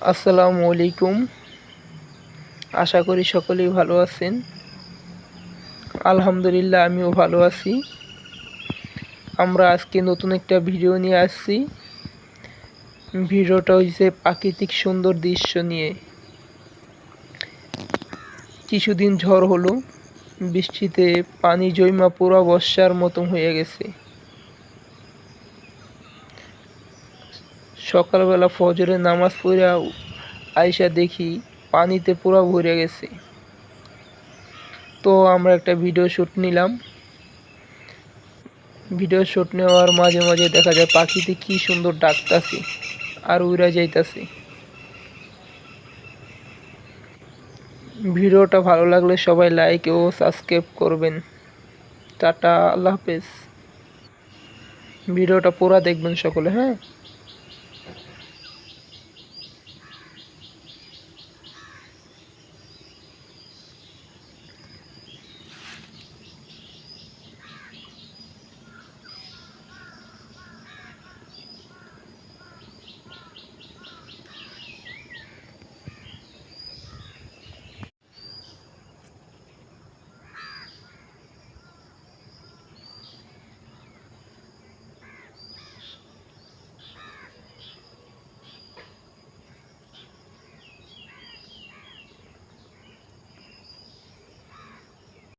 আসসালামু আলাইকুম। আশা করি সকলেই ভালো আছেন। আলহামদুলিল্লাহ আমিও ভালো আছি। আমরা আজকে নতুন একটা ভিডিও নিয়ে আসছি। ভিডিওটা হচ্ছে প্রাকৃতিক সুন্দর দৃশ্য নিয়ে। কিছুদিন ঝড় হলো, বৃষ্টিতে পানি জমা পুরা বর্ষার মতন হয়ে গেছে। সকালবেলা ফজরের নামাজ পড়ে আইসা দেখি পানিতে পুরা ভরে গেছে। তো আমরা একটা ভিডিও শ্যুট নিলাম। ভিডিও শ্যুট নেওয়ার মাঝে মাঝে দেখা যায় পাখিতে কি সুন্দর ডাকতাছে আর উড়া যাইতাছে। ভিডিওটা ভালো লাগলে সবাই লাইক ও সাবস্ক্রাইব করবেন। টাটা, আল্লাহ হাফেজ। ভিডিওটা পুরা দেখবেন সকলে, হ্যাঁ।